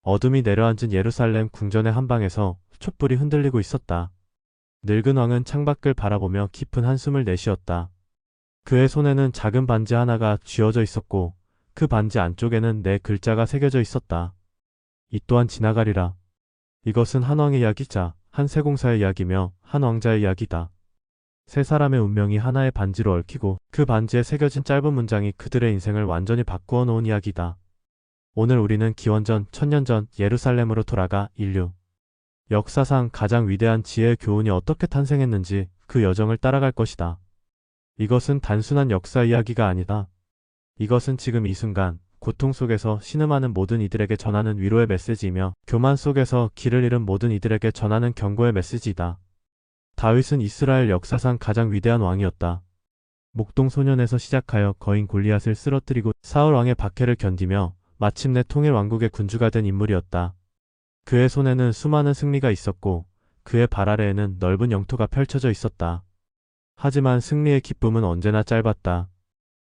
어둠이 내려앉은 예루살렘 궁전의 한방에서 촛불이 흔들리고 있었다. 늙은 왕은 창밖을 바라보며 깊은 한숨을 내쉬었다. 그의 손에는 작은 반지 하나가 쥐어져 있었고 그 반지 안쪽에는 네 글자가 새겨져 있었다. 이 또한 지나가리라. 이것은 한 왕의 이야기자 한 세공사의 이야기며 한 왕자의 이야기다. 세 사람의 운명이 하나의 반지로 얽히고 그 반지에 새겨진 짧은 문장이 그들의 인생을 완전히 바꾸어 놓은 이야기다. 오늘 우리는 기원전 1000년 전 예루살렘으로 돌아가 인류 역사상 가장 위대한 지혜의 교훈이 어떻게 탄생했는지 그 여정을 따라갈 것이다. 이것은 단순한 역사 이야기가 아니다. 이것은 지금 이 순간 고통 속에서 신음하는 모든 이들에게 전하는 위로의 메시지이며 교만 속에서 길을 잃은 모든 이들에게 전하는 경고의 메시지이다. 다윗은 이스라엘 역사상 가장 위대한 왕이었다. 목동 소년에서 시작하여 거인 골리앗을 쓰러뜨리고 사울 왕의 박해를 견디며 마침내 통일 왕국의 군주가 된 인물이었다. 그의 손에는 수많은 승리가 있었고 그의 발 아래에는 넓은 영토가 펼쳐져 있었다. 하지만 승리의 기쁨은 언제나 짧았다.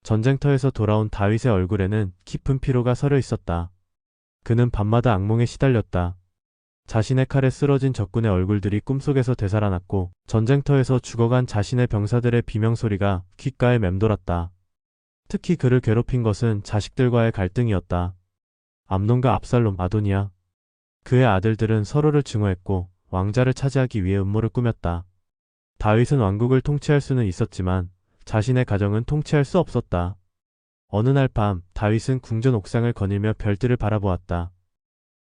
전쟁터에서 돌아온 다윗의 얼굴에는 깊은 피로가 서려 있었다. 그는 밤마다 악몽에 시달렸다. 자신의 칼에 쓰러진 적군의 얼굴들이 꿈속에서 되살아났고 전쟁터에서 죽어간 자신의 병사들의 비명소리가 귓가에 맴돌았다. 특히 그를 괴롭힌 것은 자식들과의 갈등이었다. 암논과 압살롬, 아도니아. 그의 아들들은 서로를 증오했고 왕자를 차지하기 위해 음모를 꾸몄다. 다윗은 왕국을 통치할 수는 있었지만 자신의 가정은 통치할 수 없었다. 어느 날 밤 다윗은 궁전 옥상을 거닐며 별들을 바라보았다.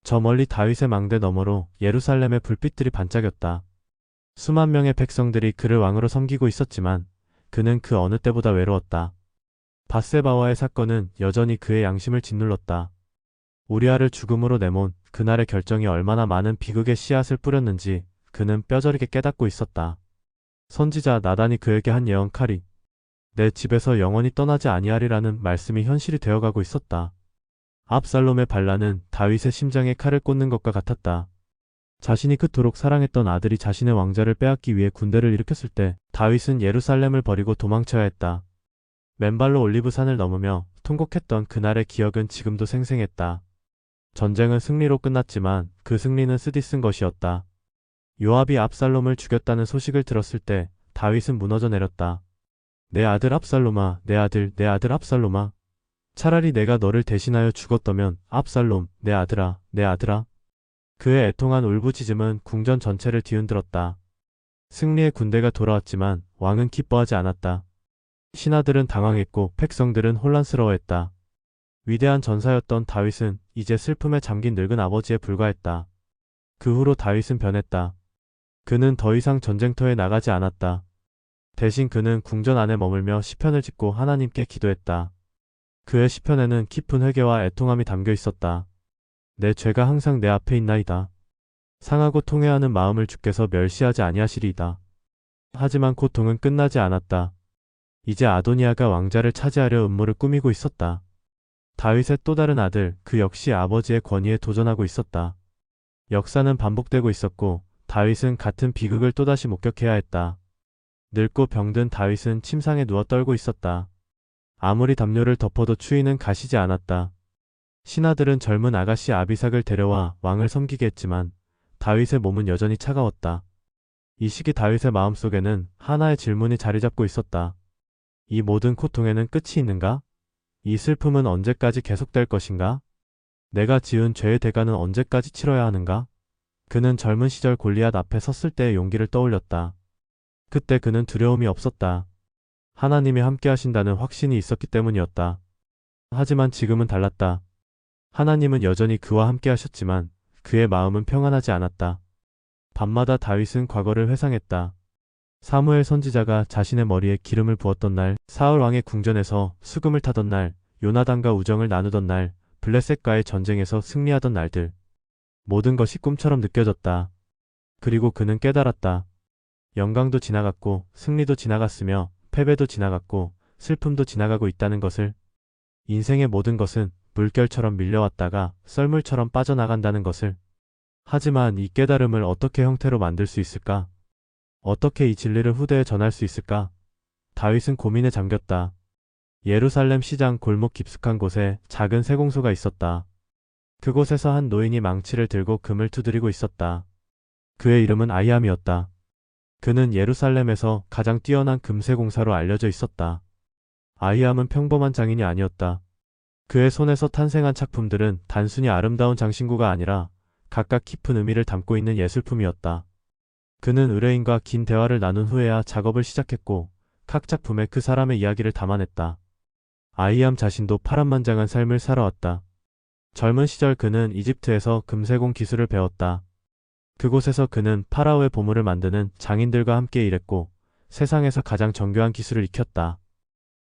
저 멀리 다윗의 망대 너머로 예루살렘의 불빛들이 반짝였다. 수만 명의 백성들이 그를 왕으로 섬기고 있었지만 그는 그 어느 때보다 외로웠다. 밧세바와의 사건은 여전히 그의 양심을 짓눌렀다. 우리아를 죽음으로 내몬 그날의 결정이 얼마나 많은 비극의 씨앗을 뿌렸는지 그는 뼈저리게 깨닫고 있었다. 선지자 나단이 그에게 한 예언 칼이 내 집에서 영원히 떠나지 아니하리라는 말씀이 현실이 되어가고 있었다. 압살롬의 반란은 다윗의 심장에 칼을 꽂는 것과 같았다. 자신이 그토록 사랑했던 아들이 자신의 왕자를 빼앗기 위해 군대를 일으켰을 때 다윗은 예루살렘을 버리고 도망쳐야 했다. 맨발로 올리브산을 넘으며 통곡했던 그날의 기억은 지금도 생생했다. 전쟁은 승리로 끝났지만 그 승리는 쓰디쓴 것이었다. 요압이 압살롬을 죽였다는 소식을 들었을 때 다윗은 무너져 내렸다. 내 아들 압살롬아, 내 아들 압살롬아. 차라리 내가 너를 대신하여 죽었다면 압살롬, 내 아들아, 내 아들아. 그의 애통한 울부짖음은 궁전 전체를 뒤흔들었다. 승리의 군대가 돌아왔지만 왕은 기뻐하지 않았다. 신하들은 당황했고 백성들은 혼란스러워했다. 위대한 전사였던 다윗은 이제 슬픔에 잠긴 늙은 아버지에 불과했다. 그 후로 다윗은 변했다. 그는 더 이상 전쟁터에 나가지 않았다. 대신 그는 궁전 안에 머물며 시편을 짓고 하나님께 기도했다. 그의 시편에는 깊은 회개와 애통함이 담겨 있었다. 내 죄가 항상 내 앞에 있나이다. 상하고 통회하는 마음을 주께서 멸시하지 아니하시리이다. 하지만 고통은 끝나지 않았다. 이제 아도니아가 왕자를 차지하려 음모를 꾸미고 있었다. 다윗의 또 다른 아들, 그 역시 아버지의 권위에 도전하고 있었다. 역사는 반복되고 있었고 다윗은 같은 비극을 또다시 목격해야 했다. 늙고 병든 다윗은 침상에 누워 떨고 있었다. 아무리 담요를 덮어도 추위는 가시지 않았다. 신하들은 젊은 아가씨 아비삭을 데려와 왕을 섬기게 했지만 다윗의 몸은 여전히 차가웠다. 이 시기 다윗의 마음속에는 하나의 질문이 자리 잡고 있었다. 이 모든 고통에는 끝이 있는가? 이 슬픔은 언제까지 계속될 것인가? 내가 지은 죄의 대가는 언제까지 치러야 하는가? 그는 젊은 시절 골리앗 앞에 섰을 때의 용기를 떠올렸다. 그때 그는 두려움이 없었다. 하나님이 함께 하신다는 확신이 있었기 때문이었다. 하지만 지금은 달랐다. 하나님은 여전히 그와 함께 하셨지만 그의 마음은 평안하지 않았다. 밤마다 다윗은 과거를 회상했다. 사무엘 선지자가 자신의 머리에 기름을 부었던 날, 사울 왕의 궁전에서 수금을 타던 날, 요나단과 우정을 나누던 날, 블레셋과의 전쟁에서 승리하던 날들. 모든 것이 꿈처럼 느껴졌다. 그리고 그는 깨달았다. 영광도 지나갔고 승리도 지나갔으며 패배도 지나갔고 슬픔도 지나가고 있다는 것을. 인생의 모든 것은 물결처럼 밀려왔다가 썰물처럼 빠져나간다는 것을. 하지만 이 깨달음을 어떻게 형태로 만들 수 있을까? 어떻게 이 진리를 후대에 전할 수 있을까? 다윗은 고민에 잠겼다. 예루살렘 시장 골목 깊숙한 곳에 작은 세공소가 있었다. 그곳에서 한 노인이 망치를 들고 금을 두드리고 있었다. 그의 이름은 아이암이었다. 그는 예루살렘에서 가장 뛰어난 금세 공사로 알려져 있었다. 아이암은 평범한 장인이 아니었다. 그의 손에서 탄생한 작품들은 단순히 아름다운 장신구가 아니라 각각 깊은 의미를 담고 있는 예술품이었다. 그는 의뢰인과 긴 대화를 나눈 후에야 작업을 시작했고 각 작품에 그 사람의 이야기를 담아냈다. 아이암 자신도 파란만장한 삶을 살아왔다. 젊은 시절 그는 이집트에서 금세공 기술을 배웠다. 그곳에서 그는 파라오의 보물을 만드는 장인들과 함께 일했고 세상에서 가장 정교한 기술을 익혔다.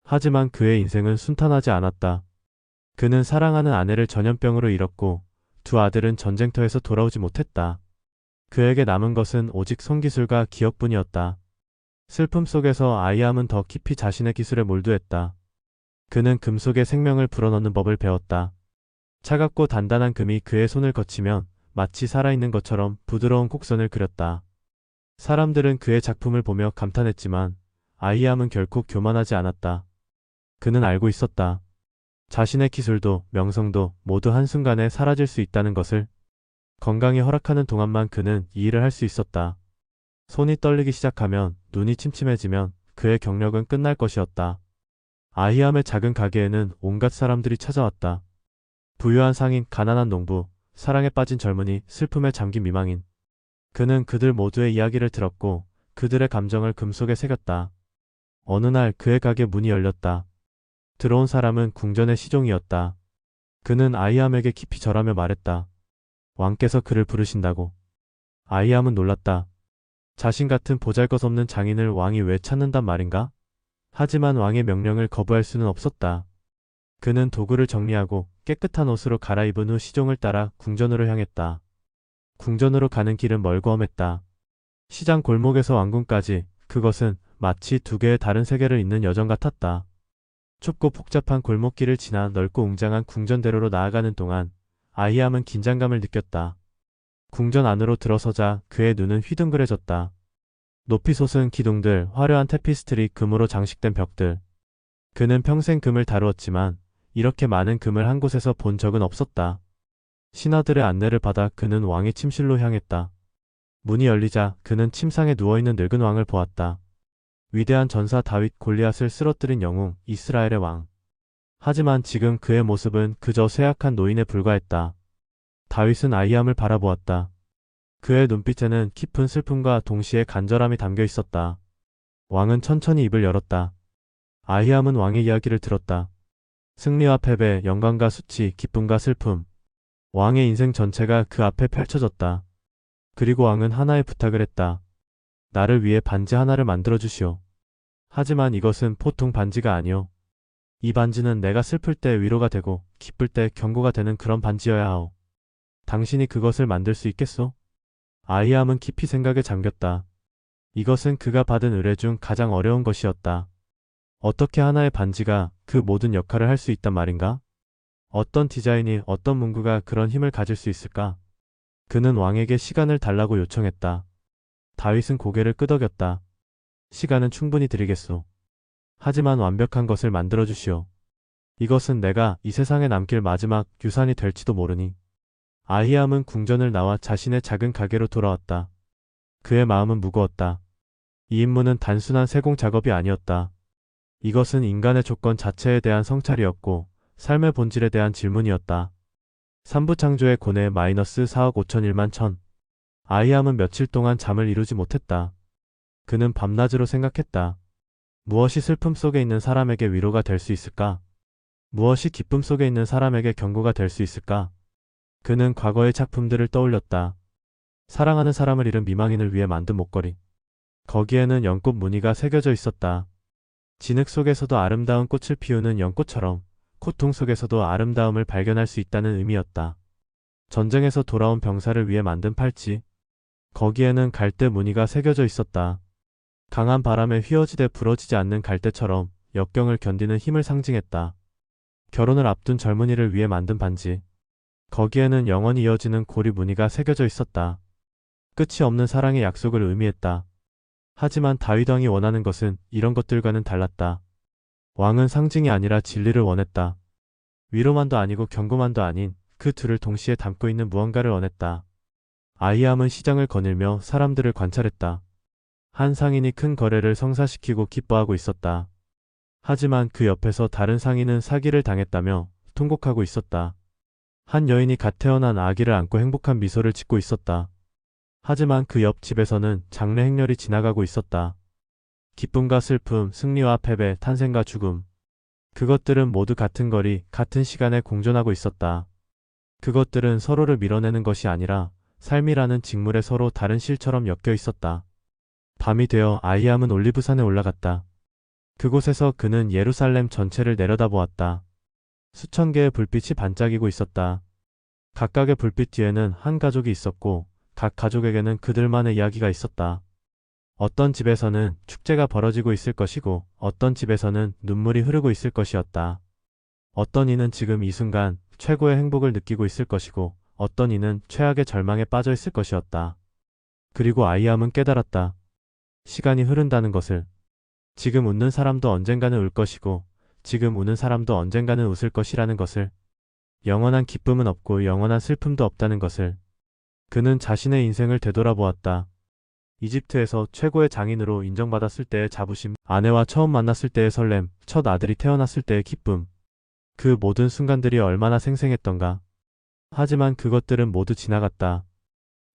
하지만 그의 인생은 순탄하지 않았다. 그는 사랑하는 아내를 전염병으로 잃었고 두 아들은 전쟁터에서 돌아오지 못했다. 그에게 남은 것은 오직 손기술과 기억뿐이었다. 슬픔 속에서 아이암은 더 깊이 자신의 기술에 몰두했다. 그는 금 속에 생명을 불어넣는 법을 배웠다. 차갑고 단단한 금이 그의 손을 거치면 마치 살아있는 것처럼 부드러운 곡선을 그렸다. 사람들은 그의 작품을 보며 감탄했지만 아이암은 결코 교만하지 않았다. 그는 알고 있었다. 자신의 기술도 명성도 모두 한순간에 사라질 수 있다는 것을. 건강이 허락하는 동안만 그는 이 일을 할 수 있었다. 손이 떨리기 시작하면, 눈이 침침해지면 그의 경력은 끝날 것이었다. 아이암의 작은 가게에는 온갖 사람들이 찾아왔다. 부유한 상인, 가난한 농부, 사랑에 빠진 젊은이, 슬픔에 잠긴 미망인. 그는 그들 모두의 이야기를 들었고 그들의 감정을 금 속에 새겼다. 어느 날 그의 가게 문이 열렸다. 들어온 사람은 궁전의 시종이었다. 그는 아이암에게 깊이 절하며 말했다. 왕께서 그를 부르신다고. 아이암은 놀랐다. 자신 같은 보잘것없는 장인을 왕이 왜 찾는단 말인가? 하지만 왕의 명령을 거부할 수는 없었다. 그는 도구를 정리하고 깨끗한 옷으로 갈아입은 후 시종을 따라 궁전으로 향했다. 궁전으로 가는 길은 멀고 험했다. 시장 골목에서 왕궁까지 그것은 마치 두 개의 다른 세계를 잇는 여정 같았다. 좁고 복잡한 골목길을 지나 넓고 웅장한 궁전대로로 나아가는 동안 아이암은 긴장감을 느꼈다. 궁전 안으로 들어서자 그의 눈은 휘둥그레졌다. 높이 솟은 기둥들, 화려한 테피스트리, 금으로 장식된 벽들. 그는 평생 금을 다루었지만 이렇게 많은 금을 한 곳에서 본 적은 없었다. 신하들의 안내를 받아 그는 왕의 침실로 향했다. 문이 열리자 그는 침상에 누워있는 늙은 왕을 보았다. 위대한 전사 다윗, 골리앗을 쓰러뜨린 영웅, 이스라엘의 왕. 하지만 지금 그의 모습은 그저 쇠약한 노인에 불과했다. 다윗은 아이암을 바라보았다. 그의 눈빛에는 깊은 슬픔과 동시에 간절함이 담겨 있었다. 왕은 천천히 입을 열었다. 아이암은 왕의 이야기를 들었다. 승리와 패배, 영광과 수치, 기쁨과 슬픔. 왕의 인생 전체가 그 앞에 펼쳐졌다. 그리고 왕은 하나의 부탁을 했다. 나를 위해 반지 하나를 만들어 주시오. 하지만 이것은 보통 반지가 아니오. 이 반지는 내가 슬플 때 위로가 되고 기쁠 때 경고가 되는 그런 반지여야 하오. 당신이 그것을 만들 수 있겠소? 아이암은 깊이 생각에 잠겼다. 이것은 그가 받은 의뢰 중 가장 어려운 것이었다. 어떻게 하나의 반지가 그 모든 역할을 할 수 있단 말인가? 어떤 디자인이, 어떤 문구가 그런 힘을 가질 수 있을까? 그는 왕에게 시간을 달라고 요청했다. 다윗은 고개를 끄덕였다. 시간은 충분히 드리겠소. 하지만 완벽한 것을 만들어 주시오. 이것은 내가 이 세상에 남길 마지막 유산이 될지도 모르니. 아히암은 궁전을 나와 자신의 작은 가게로 돌아왔다. 그의 마음은 무거웠다. 이 임무는 단순한 세공 작업이 아니었다. 이것은 인간의 조건 자체에 대한 성찰이었고 삶의 본질에 대한 질문이었다. 3부 창조의 고뇌 -4억 5천1만 1000. 아히암은 며칠 동안 잠을 이루지 못했다. 그는 밤낮으로 생각했다. 무엇이 슬픔 속에 있는 사람에게 위로가 될 수 있을까? 무엇이 기쁨 속에 있는 사람에게 경고가 될 수 있을까? 그는 과거의 작품들을 떠올렸다. 사랑하는 사람을 잃은 미망인을 위해 만든 목걸이. 거기에는 연꽃 무늬가 새겨져 있었다. 진흙 속에서도 아름다운 꽃을 피우는 연꽃처럼 고통 속에서도 아름다움을 발견할 수 있다는 의미였다. 전쟁에서 돌아온 병사를 위해 만든 팔찌. 거기에는 갈대 무늬가 새겨져 있었다. 강한 바람에 휘어지되 부러지지 않는 갈대처럼 역경을 견디는 힘을 상징했다. 결혼을 앞둔 젊은이를 위해 만든 반지. 거기에는 영원히 이어지는 고리 무늬가 새겨져 있었다. 끝이 없는 사랑의 약속을 의미했다. 하지만 다윗 왕이 원하는 것은 이런 것들과는 달랐다. 왕은 상징이 아니라 진리를 원했다. 위로만도 아니고 경고만도 아닌 그 둘을 동시에 담고 있는 무언가를 원했다. 아이암은 시장을 거닐며 사람들을 관찰했다. 한 상인이 큰 거래를 성사시키고 기뻐하고 있었다. 하지만 그 옆에서 다른 상인은 사기를 당했다며 통곡하고 있었다. 한 여인이 갓 태어난 아기를 안고 행복한 미소를 짓고 있었다. 하지만 그 옆 집에서는 장례 행렬이 지나가고 있었다. 기쁨과 슬픔, 승리와 패배, 탄생과 죽음. 그것들은 모두 같은 거리, 같은 시간에 공존하고 있었다. 그것들은 서로를 밀어내는 것이 아니라 삶이라는 직물에 서로 다른 실처럼 엮여 있었다. 밤이 되어 아이암은 올리브산에 올라갔다. 그곳에서 그는 예루살렘 전체를 내려다보았다. 수천 개의 불빛이 반짝이고 있었다. 각각의 불빛 뒤에는 한 가족이 있었고 각 가족에게는 그들만의 이야기가 있었다. 어떤 집에서는 축제가 벌어지고 있을 것이고 어떤 집에서는 눈물이 흐르고 있을 것이었다. 어떤 이는 지금 이 순간 최고의 행복을 느끼고 있을 것이고 어떤 이는 최악의 절망에 빠져 있을 것이었다. 그리고 아이암은 깨달았다. 시간이 흐른다는 것을. 지금 웃는 사람도 언젠가는 울 것이고 지금 우는 사람도 언젠가는 웃을 것이라는 것을. 영원한 기쁨은 없고 영원한 슬픔도 없다는 것을. 그는 자신의 인생을 되돌아보았다. 이집트에서 최고의 장인으로 인정받았을 때의 자부심, 아내와 처음 만났을 때의 설렘, 첫 아들이 태어났을 때의 기쁨. 그 모든 순간들이 얼마나 생생했던가. 하지만 그것들은 모두 지나갔다.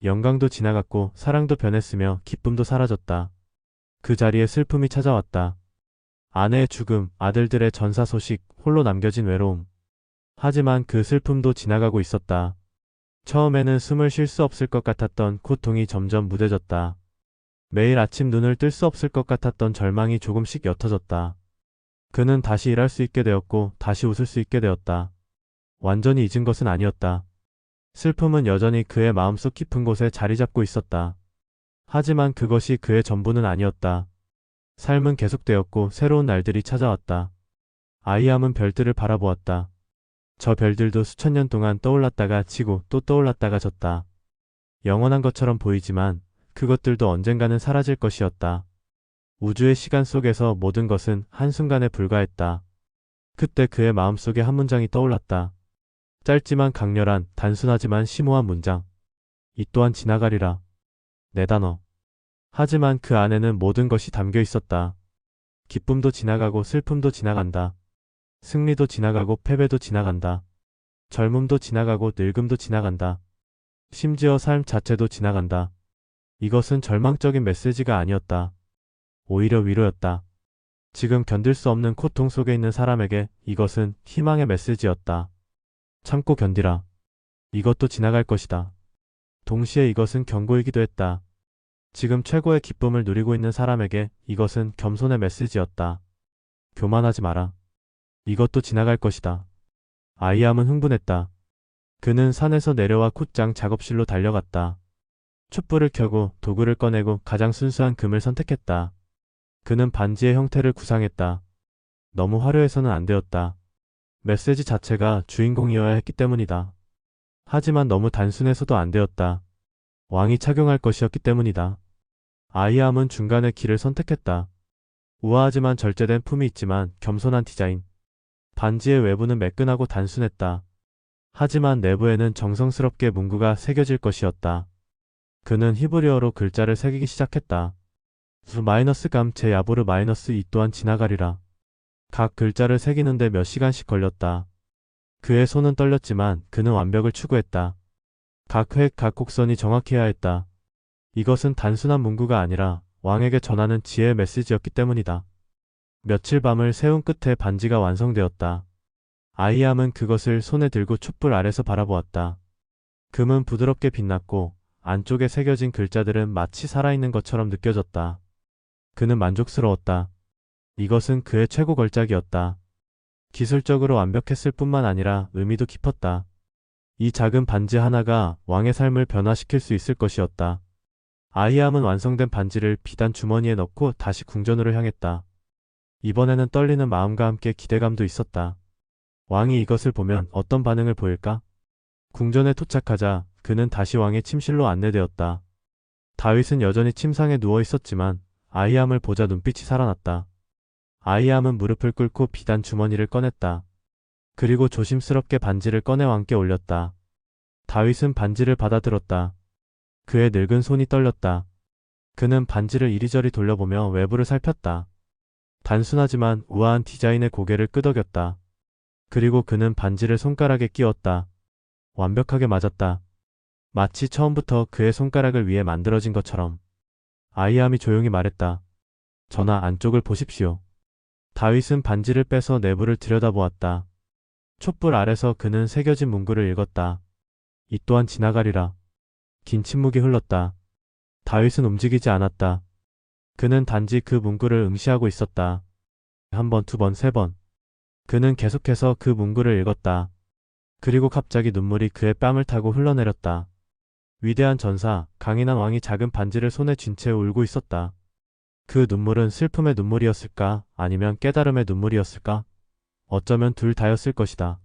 영광도 지나갔고 사랑도 변했으며 기쁨도 사라졌다. 그 자리에 슬픔이 찾아왔다. 아내의 죽음, 아들들의 전사 소식, 홀로 남겨진 외로움. 하지만 그 슬픔도 지나가고 있었다. 처음에는 숨을 쉴 수 없을 것 같았던 고통이 점점 무뎌졌다. 매일 아침 눈을 뜰 수 없을 것 같았던 절망이 조금씩 옅어졌다. 그는 다시 일할 수 있게 되었고 다시 웃을 수 있게 되었다. 완전히 잊은 것은 아니었다. 슬픔은 여전히 그의 마음속 깊은 곳에 자리 잡고 있었다. 하지만 그것이 그의 전부는 아니었다. 삶은 계속되었고 새로운 날들이 찾아왔다. 아이암은 별들을 바라보았다. 저 별들도 수천 년 동안 떠올랐다가 지고 또 떠올랐다가 졌다. 영원한 것처럼 보이지만 그것들도 언젠가는 사라질 것이었다. 우주의 시간 속에서 모든 것은 한순간에 불과했다. 그때 그의 마음속에 한 문장이 떠올랐다. 짧지만 강렬한, 단순하지만 심오한 문장. 이 또한 지나가리라. 네 단어. 하지만 그 안에는 모든 것이 담겨 있었다. 기쁨도 지나가고 슬픔도 지나간다. 승리도 지나가고 패배도 지나간다. 젊음도 지나가고 늙음도 지나간다. 심지어 삶 자체도 지나간다. 이것은 절망적인 메시지가 아니었다. 오히려 위로였다. 지금 견딜 수 없는 고통 속에 있는 사람에게 이것은 희망의 메시지였다. 참고 견디라. 이것도 지나갈 것이다. 동시에 이것은 경고이기도 했다. 지금 최고의 기쁨을 누리고 있는 사람에게 이것은 겸손의 메시지였다. 교만하지 마라. 이것도 지나갈 것이다. 아이암은 흥분했다. 그는 산에서 내려와 콧장 작업실로 달려갔다. 촛불을 켜고 도구를 꺼내고 가장 순수한 금을 선택했다. 그는 반지의 형태를 구상했다. 너무 화려해서는 안 되었다. 메시지 자체가 주인공이어야 했기 때문이다. 하지만 너무 단순해서도 안 되었다. 왕이 착용할 것이었기 때문이다. 아이암은 중간의 길을 선택했다. 우아하지만 절제된 품이 있지만 겸손한 디자인. 반지의 외부는 매끈하고 단순했다. 하지만 내부에는 정성스럽게 문구가 새겨질 것이었다. 그는 히브리어로 글자를 새기기 시작했다. 마이너스 감 제 야보르 마이너스 이 또한 지나가리라. 각 글자를 새기는데 몇 시간씩 걸렸다. 그의 손은 떨렸지만 그는 완벽을 추구했다. 각 획, 각 곡선이 정확해야 했다. 이것은 단순한 문구가 아니라 왕에게 전하는 지혜의 메시지였기 때문이다. 며칠 밤을 세운 끝에 반지가 완성되었다. 아이암은 그것을 손에 들고 촛불 아래서 바라보았다. 금은 부드럽게 빛났고 안쪽에 새겨진 글자들은 마치 살아있는 것처럼 느껴졌다. 그는 만족스러웠다. 이것은 그의 최고 걸작이었다. 기술적으로 완벽했을 뿐만 아니라 의미도 깊었다. 이 작은 반지 하나가 왕의 삶을 변화시킬 수 있을 것이었다. 아이암은 완성된 반지를 비단 주머니에 넣고 다시 궁전으로 향했다. 이번에는 떨리는 마음과 함께 기대감도 있었다. 왕이 이것을 보면 어떤 반응을 보일까? 궁전에 도착하자 그는 다시 왕의 침실로 안내되었다. 다윗은 여전히 침상에 누워 있었지만 아이암을 보자 눈빛이 살아났다. 아이암은 무릎을 꿇고 비단 주머니를 꺼냈다. 그리고 조심스럽게 반지를 꺼내 왕께 올렸다. 다윗은 반지를 받아들었다. 그의 늙은 손이 떨렸다. 그는 반지를 이리저리 돌려보며 외부를 살폈다. 단순하지만 우아한 디자인의 고개를 끄덕였다. 그리고 그는 반지를 손가락에 끼웠다. 완벽하게 맞았다. 마치 처음부터 그의 손가락을 위해 만들어진 것처럼. 아히암이 조용히 말했다. 전하, 안쪽을 보십시오. 다윗은 반지를 빼서 내부를 들여다보았다. 촛불 아래서 그는 새겨진 문구를 읽었다. 이 또한 지나가리라. 긴 침묵이 흘렀다. 다윗은 움직이지 않았다. 그는 단지 그 문구를 응시하고 있었다. 한 번, 두 번, 세 번. 그는 계속해서 그 문구를 읽었다. 그리고 갑자기 눈물이 그의 뺨을 타고 흘러내렸다. 위대한 전사, 강인한 왕이 작은 반지를 손에 쥔 채 울고 있었다. 그 눈물은 슬픔의 눈물이었을까? 아니면 깨달음의 눈물이었을까? 어쩌면 둘 다였을 것이다.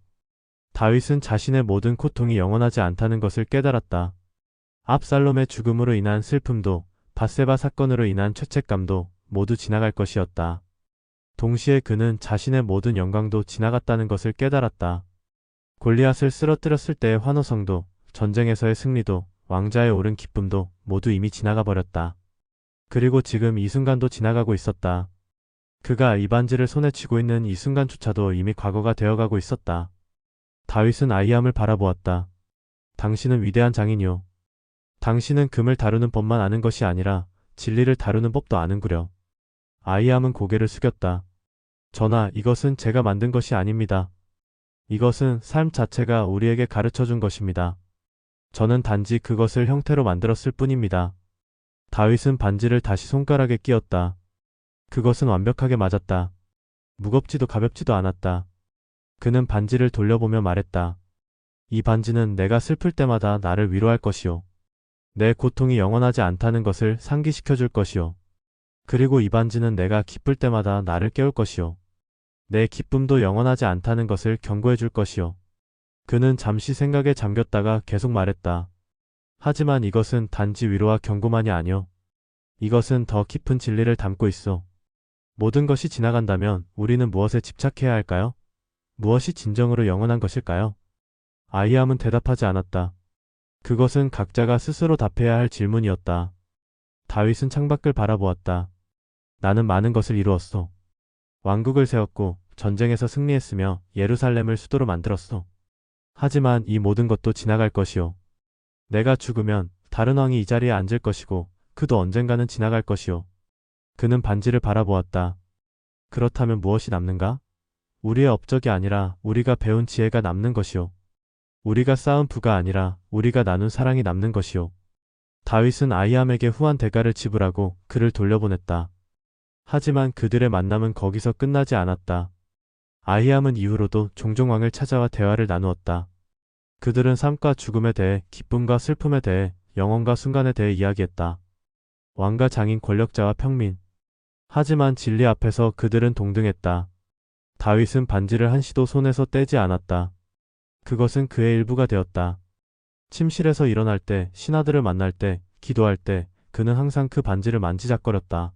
다윗은 자신의 모든 고통이 영원하지 않다는 것을 깨달았다. 압살롬의 죽음으로 인한 슬픔도, 밧세바 사건으로 인한 죄책감도 모두 지나갈 것이었다. 동시에 그는 자신의 모든 영광도 지나갔다는 것을 깨달았다. 골리앗을 쓰러뜨렸을 때의 환호성도, 전쟁에서의 승리도, 왕자에 오른 기쁨도 모두 이미 지나가 버렸다. 그리고 지금 이 순간도 지나가고 있었다. 그가 이 반지를 손에 쥐고 있는 이 순간조차도 이미 과거가 되어가고 있었다. 다윗은 아히암을 바라보았다. 당신은 위대한 장인이요. 당신은 금을 다루는 법만 아는 것이 아니라 진리를 다루는 법도 아는구려. 아히암은 고개를 숙였다. 전하, 이것은 제가 만든 것이 아닙니다. 이것은 삶 자체가 우리에게 가르쳐준 것입니다. 저는 단지 그것을 형태로 만들었을 뿐입니다. 다윗은 반지를 다시 손가락에 끼웠다. 그것은 완벽하게 맞았다. 무겁지도 가볍지도 않았다. 그는 반지를 돌려보며 말했다. 이 반지는 내가 슬플 때마다 나를 위로할 것이요. 내 고통이 영원하지 않다는 것을 상기시켜줄 것이요. 그리고 이 반지는 내가 기쁠 때마다 나를 깨울 것이요. 내 기쁨도 영원하지 않다는 것을 경고해줄 것이요. 그는 잠시 생각에 잠겼다가 계속 말했다. 하지만 이것은 단지 위로와 경고만이 아니오. 이것은 더 깊은 진리를 담고 있어. 모든 것이 지나간다면 우리는 무엇에 집착해야 할까요? 무엇이 진정으로 영원한 것일까요? 아히암은 대답하지 않았다. 그것은 각자가 스스로 답해야 할 질문이었다. 다윗은 창밖을 바라보았다. 나는 많은 것을 이루었소. 왕국을 세웠고 전쟁에서 승리했으며 예루살렘을 수도로 만들었소. 하지만 이 모든 것도 지나갈 것이오. 내가 죽으면 다른 왕이 이 자리에 앉을 것이고 그도 언젠가는 지나갈 것이오. 그는 반지를 바라보았다. 그렇다면 무엇이 남는가? 우리의 업적이 아니라 우리가 배운 지혜가 남는 것이오. 우리가 쌓은 부가 아니라 우리가 나눈 사랑이 남는 것이오. 다윗은 아히암에게 후한 대가를 지불하고 그를 돌려보냈다. 하지만 그들의 만남은 거기서 끝나지 않았다. 아히암은 이후로도 종종 왕을 찾아와 대화를 나누었다. 그들은 삶과 죽음에 대해, 기쁨과 슬픔에 대해, 영혼과 순간에 대해 이야기했다. 왕과 장인, 권력자와 평민. 하지만 진리 앞에서 그들은 동등했다. 다윗은 반지를 한시도 손에서 떼지 않았다. 그것은 그의 일부가 되었다. 침실에서 일어날 때, 신하들을 만날 때, 기도할 때 그는 항상 그 반지를 만지작거렸다.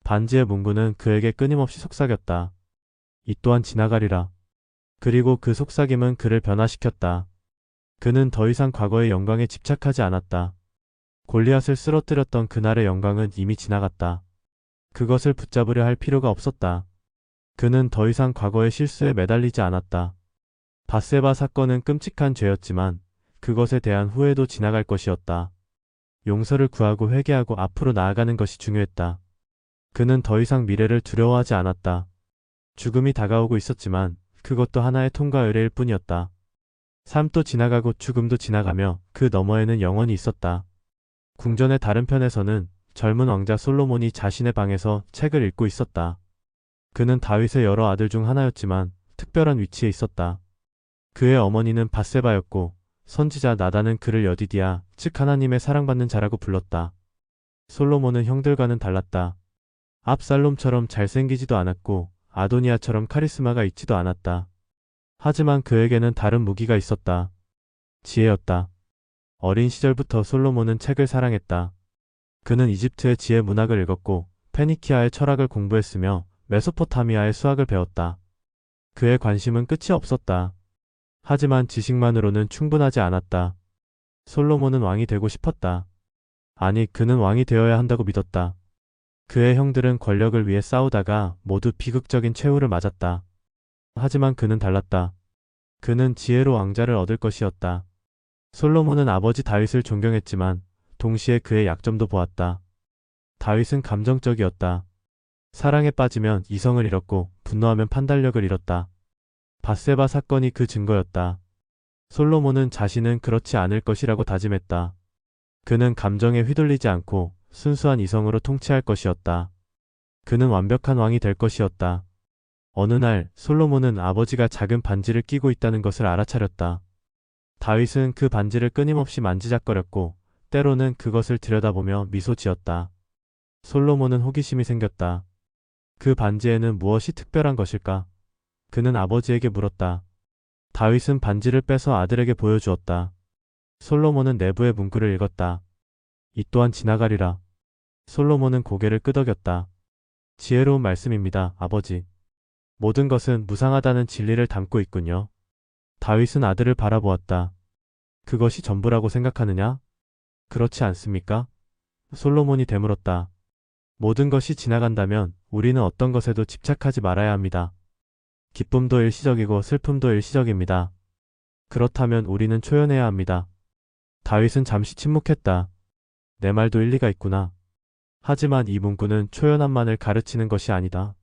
반지의 문구는 그에게 끊임없이 속삭였다. 이 또한 지나가리라. 그리고 그 속삭임은 그를 변화시켰다. 그는 더 이상 과거의 영광에 집착하지 않았다. 골리앗을 쓰러뜨렸던 그날의 영광은 이미 지나갔다. 그것을 붙잡으려 할 필요가 없었다. 그는 더 이상 과거의 실수에 매달리지 않았다. 밧세바 사건은 끔찍한 죄였지만 그것에 대한 후회도 지나갈 것이었다. 용서를 구하고 회개하고 앞으로 나아가는 것이 중요했다. 그는 더 이상 미래를 두려워하지 않았다. 죽음이 다가오고 있었지만 그것도 하나의 통과 의례일 뿐이었다. 삶도 지나가고 죽음도 지나가며 그 너머에는 영원히 있었다. 궁전의 다른 편에서는 젊은 왕자 솔로몬이 자신의 방에서 책을 읽고 있었다. 그는 다윗의 여러 아들 중 하나였지만 특별한 위치에 있었다. 그의 어머니는 밧세바였고 선지자 나단은 그를 여디디아, 즉 하나님의 사랑받는 자라고 불렀다. 솔로몬은 형들과는 달랐다. 압살롬처럼 잘생기지도 않았고 아도니아처럼 카리스마가 있지도 않았다. 하지만 그에게는 다른 무기가 있었다. 지혜였다. 어린 시절부터 솔로몬은 책을 사랑했다. 그는 이집트의 지혜 문학을 읽었고 페니키아의 철학을 공부했으며 메소포타미아의 수학을 배웠다. 그의 관심은 끝이 없었다. 하지만 지식만으로는 충분하지 않았다. 솔로몬은 왕이 되고 싶었다. 아니, 그는 왕이 되어야 한다고 믿었다. 그의 형들은 권력을 위해 싸우다가 모두 비극적인 최후를 맞았다. 하지만 그는 달랐다. 그는 지혜로 왕자를 얻을 것이었다. 솔로몬은 아버지 다윗을 존경했지만 동시에 그의 약점도 보았다. 다윗은 감정적이었다. 사랑에 빠지면 이성을 잃었고 분노하면 판단력을 잃었다. 밧세바 사건이 그 증거였다. 솔로몬은 자신은 그렇지 않을 것이라고 다짐했다. 그는 감정에 휘둘리지 않고 순수한 이성으로 통치할 것이었다. 그는 완벽한 왕이 될 것이었다. 어느 날 솔로몬은 아버지가 작은 반지를 끼고 있다는 것을 알아차렸다. 다윗은 그 반지를 끊임없이 만지작거렸고 때로는 그것을 들여다보며 미소 지었다. 솔로몬은 호기심이 생겼다. 그 반지에는 무엇이 특별한 것일까? 그는 아버지에게 물었다. 다윗은 반지를 빼서 아들에게 보여주었다. 솔로몬은 내부의 문구를 읽었다. 이 또한 지나가리라. 솔로몬은 고개를 끄덕였다. 지혜로운 말씀입니다, 아버지. 모든 것은 무상하다는 진리를 담고 있군요. 다윗은 아들을 바라보았다. 그것이 전부라고 생각하느냐? 그렇지 않습니까? 솔로몬이 되물었다. 모든 것이 지나간다면 우리는 어떤 것에도 집착하지 말아야 합니다. 기쁨도 일시적이고 슬픔도 일시적입니다. 그렇다면 우리는 초연해야 합니다. 다윗은 잠시 침묵했다. 내 말도 일리가 있구나. 하지만 이 문구는 초연함만을 가르치는 것이 아니다.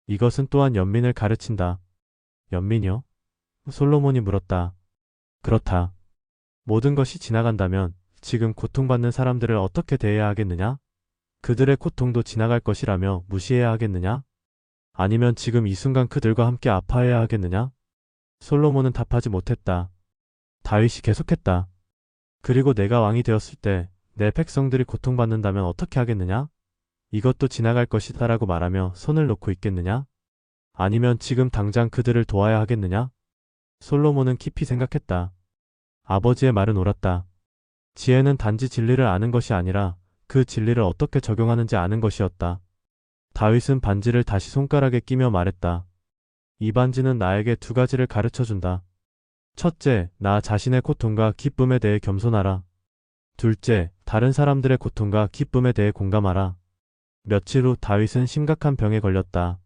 이것은 또한 연민을 가르친다. 연민이요? 솔로몬이 물었다. 그렇다. 모든 것이 지나간다면 지금 고통받는 사람들을 어떻게 대해야 하겠느냐? 그들의 고통도 지나갈 것이라며 무시해야 하겠느냐? 아니면 지금 이 순간 그들과 함께 아파해야 하겠느냐? 솔로몬은 답하지 못했다. 다윗이 계속했다. 그리고 내가 왕이 되었을 때 내 백성들이 고통받는다면 어떻게 하겠느냐? 이것도 지나갈 것이다 라고 말하며 손을 놓고 있겠느냐? 아니면 지금 당장 그들을 도와야 하겠느냐? 솔로몬은 깊이 생각했다. 아버지의 말은 옳았다. 지혜는 단지 진리를 아는 것이 아니라 그 진리를 어떻게 적용하는지 아는 것이었다. 다윗은 반지를 다시 손가락에 끼며 말했다. 이 반지는 나에게 두 가지를 가르쳐준다. 첫째, 나 자신의 고통과 기쁨에 대해 겸손하라. 둘째, 다른 사람들의 고통과 기쁨에 대해 공감하라. 며칠 후 다윗은 심각한 병에 걸렸다.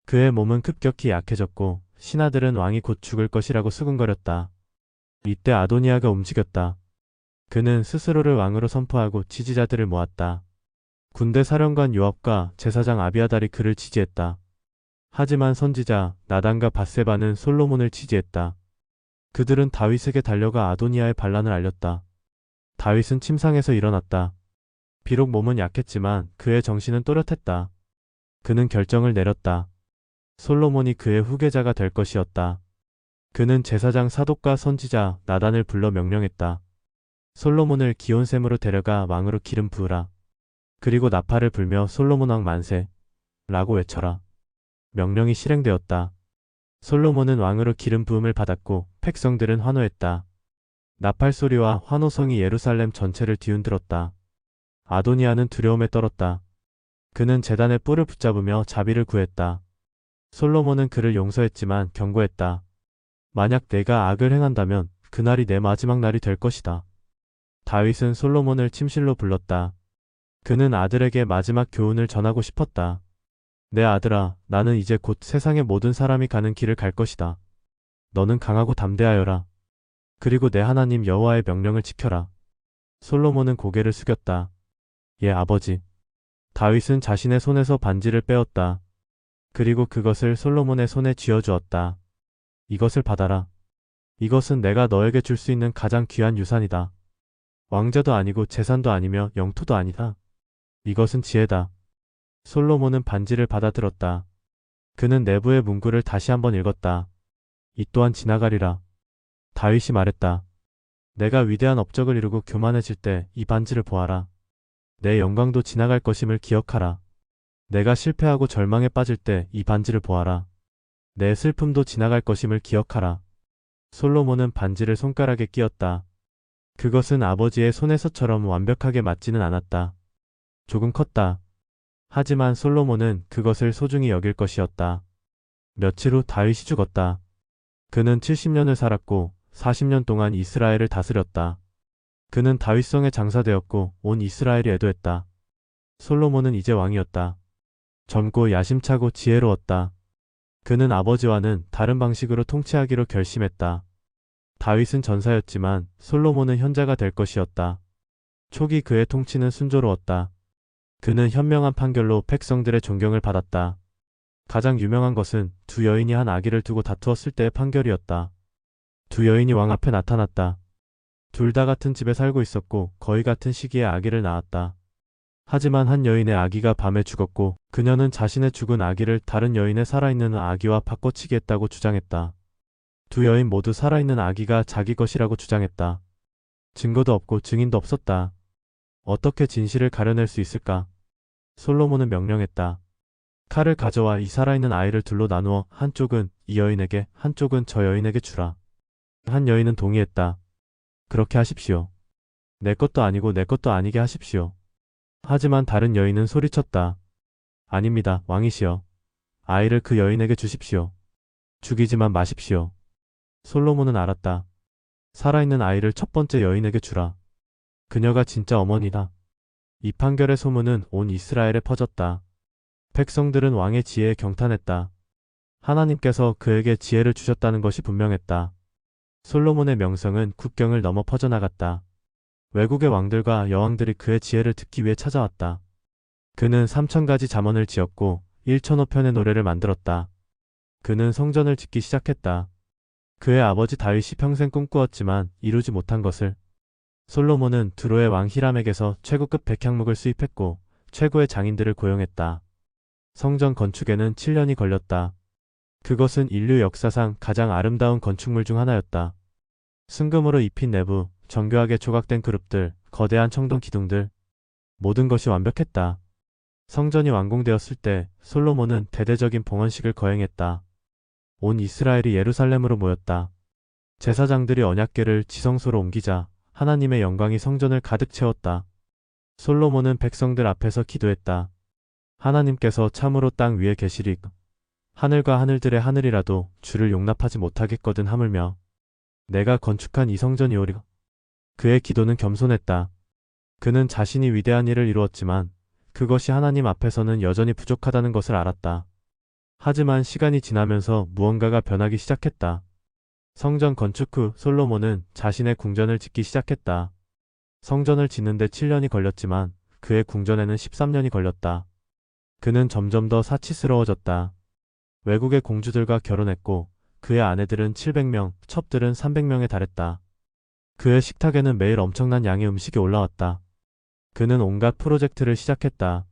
그의 몸은 급격히 약해졌고 신하들은 왕이 곧 죽을 것이라고 수군거렸다. 이때 아도니아가 움직였다. 그는 스스로를 왕으로 선포하고 지지자들을 모았다. 군대 사령관 요압과 제사장 아비아달이 그를 지지했다. 하지만 선지자 나단과 밧세바는 솔로몬을 지지했다. 그들은 다윗에게 달려가 아도니아의 반란을 알렸다. 다윗은 침상에서 일어났다. 비록 몸은 약했지만 그의 정신은 또렷했다. 그는 결정을 내렸다. 솔로몬이 그의 후계자가 될 것이었다. 그는 제사장 사독과 선지자 나단을 불러 명령했다. 솔로몬을 기온샘으로 데려가 왕으로 기름 부으라. 그리고 나팔을 불며 솔로몬 왕 만세 라고 외쳐라. 명령이 실행되었다. 솔로몬은 왕으로 기름 부음을 받았고 백성들은 환호했다. 나팔 소리와 환호성이 예루살렘 전체를 뒤흔들었다. 아도니아는 두려움에 떨었다. 그는 제단의 뿔을 붙잡으며 자비를 구했다. 솔로몬은 그를 용서했지만 경고했다. 만약 내가 악을 행한다면 그날이 내 마지막 날이 될 것이다. 다윗은 솔로몬을 침실로 불렀다. 그는 아들에게 마지막 교훈을 전하고 싶었다. 내 아들아, 나는 이제 곧 세상의 모든 사람이 가는 길을 갈 것이다. 너는 강하고 담대하여라. 그리고 내 하나님 여호와의 명령을 지켜라. 솔로몬은 고개를 숙였다. 예, 아버지. 다윗은 자신의 손에서 반지를 빼었다. 그리고 그것을 솔로몬의 손에 쥐어주었다. 이것을 받아라. 이것은 내가 너에게 줄 수 있는 가장 귀한 유산이다. 왕자도 아니고 재산도 아니며 영토도 아니다. 이것은 지혜다. 솔로몬은 반지를 받아들었다. 그는 내부의 문구를 다시 한번 읽었다. 이 또한 지나가리라. 다윗이 말했다. 내가 위대한 업적을 이루고 교만해질 때 이 반지를 보아라. 내 영광도 지나갈 것임을 기억하라. 내가 실패하고 절망에 빠질 때 이 반지를 보아라. 내 슬픔도 지나갈 것임을 기억하라. 솔로몬은 반지를 손가락에 끼었다. 그것은 아버지의 손에서처럼 완벽하게 맞지는 않았다. 조금 컸다. 하지만 솔로몬은 그것을 소중히 여길 것이었다. 며칠 후 다윗이 죽었다. 그는 70년을 살았고 40년 동안 이스라엘을 다스렸다. 그는 다윗성에 장사되었고 온 이스라엘이 애도했다. 솔로몬은 이제 왕이었다. 젊고 야심차고 지혜로웠다. 그는 아버지와는 다른 방식으로 통치하기로 결심했다. 다윗은 전사였지만 솔로몬은 현자가 될 것이었다. 초기 그의 통치는 순조로웠다. 그는 현명한 판결로 백성들의 존경을 받았다. 가장 유명한 것은 두 여인이 한 아기를 두고 다투었을 때의 판결이었다. 두 여인이 왕 앞에 나타났다. 둘 다 같은 집에 살고 있었고 거의 같은 시기에 아기를 낳았다. 하지만 한 여인의 아기가 밤에 죽었고 그녀는 자신의 죽은 아기를 다른 여인의 살아있는 아기와 바꿔치기 했다고 주장했다. 두 여인 모두 살아있는 아기가 자기 것이라고 주장했다. 증거도 없고 증인도 없었다. 어떻게 진실을 가려낼 수 있을까? 솔로몬은 명령했다. 칼을 가져와 이 살아있는 아이를 둘로 나누어 한쪽은 이 여인에게 한쪽은 저 여인에게 주라. 한 여인은 동의했다. 그렇게 하십시오. 내 것도 아니고 내 것도 아니게 하십시오. 하지만 다른 여인은 소리쳤다. 아닙니다, 왕이시여. 아이를 그 여인에게 주십시오. 죽이지만 마십시오. 솔로몬은 알았다. 살아있는 아이를 첫 번째 여인에게 주라. 그녀가 진짜 어머니다. 이 판결의 소문은 온 이스라엘에 퍼졌다. 백성들은 왕의 지혜에 경탄했다. 하나님께서 그에게 지혜를 주셨다는 것이 분명했다. 솔로몬의 명성은 국경을 넘어 퍼져나갔다. 외국의 왕들과 여왕들이 그의 지혜를 듣기 위해 찾아왔다. 그는 3,000가지 잠언을 지었고 1,005편의 노래를 만들었다. 그는 성전을 짓기 시작했다. 그의 아버지 다윗이 평생 꿈꾸었지만 이루지 못한 것을. 솔로몬은 두로의 왕 히람에게서 최고급 백향목을 수입했고 최고의 장인들을 고용했다. 성전 건축에는 7년이 걸렸다. 그것은 인류 역사상 가장 아름다운 건축물 중 하나였다. 순금으로 입힌 내부, 정교하게 조각된 그룹들, 거대한 청동 기둥들. 모든 것이 완벽했다. 성전이 완공되었을 때 솔로몬은 대대적인 봉헌식을 거행했다. 온 이스라엘이 예루살렘으로 모였다. 제사장들이 언약궤를 지성소로 옮기자 하나님의 영광이 성전을 가득 채웠다. 솔로몬은 백성들 앞에서 기도했다. 하나님께서 참으로 땅 위에 계시리. 하늘과 하늘들의 하늘이라도 주를 용납하지 못하겠거든 하물며 내가 건축한 이 성전이오리. 그의 기도는 겸손했다. 그는 자신이 위대한 일을 이루었지만 그것이 하나님 앞에서는 여전히 부족하다는 것을 알았다. 하지만 시간이 지나면서 무언가가 변하기 시작했다. 성전 건축 후 솔로몬은 자신의 궁전을 짓기 시작했다. 성전을 짓는데 7년이 걸렸지만 그의 궁전에는 13년이 걸렸다. 그는 점점 더 사치스러워졌다. 외국의 공주들과 결혼했고 그의 아내들은 700명, 첩들은 300명에 달했다. 그의 식탁에는 매일 엄청난 양의 음식이 올라왔다. 그는 온갖 프로젝트를 시작했다.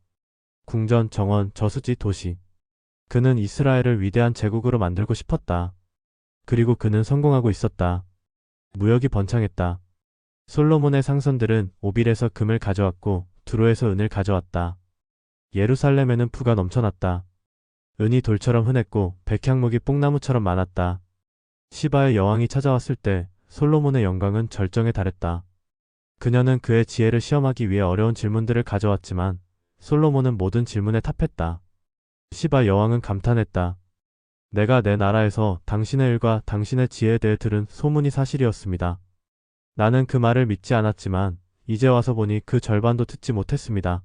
궁전, 정원, 저수지, 도시. 그는 이스라엘을 위대한 제국으로 만들고 싶었다. 그리고 그는 성공하고 있었다. 무역이 번창했다. 솔로몬의 상선들은 오빌에서 금을 가져왔고 두로에서 은을 가져왔다. 예루살렘에는 부가 넘쳐났다. 은이 돌처럼 흔했고 백향목이 뽕나무처럼 많았다. 시바의 여왕이 찾아왔을 때 솔로몬의 영광은 절정에 달했다. 그녀는 그의 지혜를 시험하기 위해 어려운 질문들을 가져왔지만 솔로몬은 모든 질문에 탑했다. 시바 여왕은 감탄했다. 내가 내 나라에서 당신의 일과 당신의 지혜에 대해 들은 소문이 사실이었습니다. 나는 그 말을 믿지 않았지만 이제 와서 보니 그 절반도 듣지 못했습니다.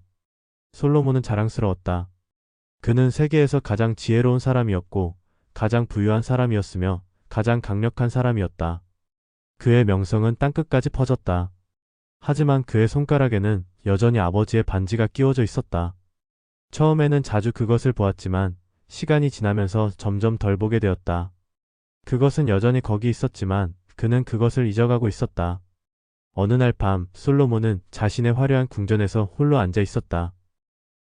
솔로몬은 자랑스러웠다. 그는 세계에서 가장 지혜로운 사람이었고 가장 부유한 사람이었으며 가장 강력한 사람이었다. 그의 명성은 땅끝까지 퍼졌다. 하지만 그의 손가락에는 여전히 아버지의 반지가 끼워져 있었다. 처음에는 자주 그것을 보았지만 시간이 지나면서 점점 덜 보게 되었다. 그것은 여전히 거기 있었지만 그는 그것을 잊어가고 있었다. 어느 날 밤 솔로몬은 자신의 화려한 궁전에서 홀로 앉아 있었다.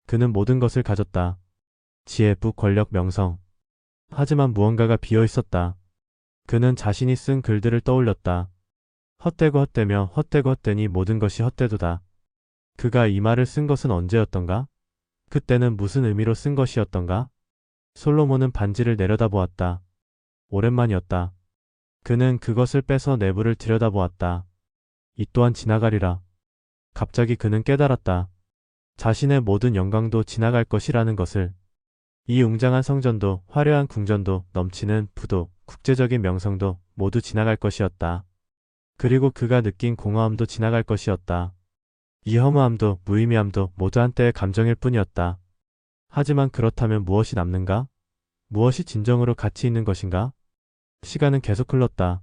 그는 모든 것을 가졌다. 지혜, 부, 권력, 명성. 하지만 무언가가 비어 있었다. 그는 자신이 쓴 글들을 떠올렸다. 헛되고 헛되며 헛되고 헛되니 모든 것이 헛되도다. 그가 이 말을 쓴 것은 언제였던가? 그때는 무슨 의미로 쓴 것이었던가? 솔로몬은 반지를 내려다보았다. 오랜만이었다. 그는 그것을 빼서 내부를 들여다보았다. 이 또한 지나가리라. 갑자기 그는 깨달았다. 자신의 모든 영광도 지나갈 것이라는 것을. 이 웅장한 성전도 화려한 궁전도 넘치는 부도 국제적인 명성도 모두 지나갈 것이었다. 그리고 그가 느낀 공허함도 지나갈 것이었다. 이 허무함도 무의미함도 모두 한때의 감정일 뿐이었다. 하지만 그렇다면 무엇이 남는가? 무엇이 진정으로 가치 있는 것인가? 시간은 계속 흘렀다.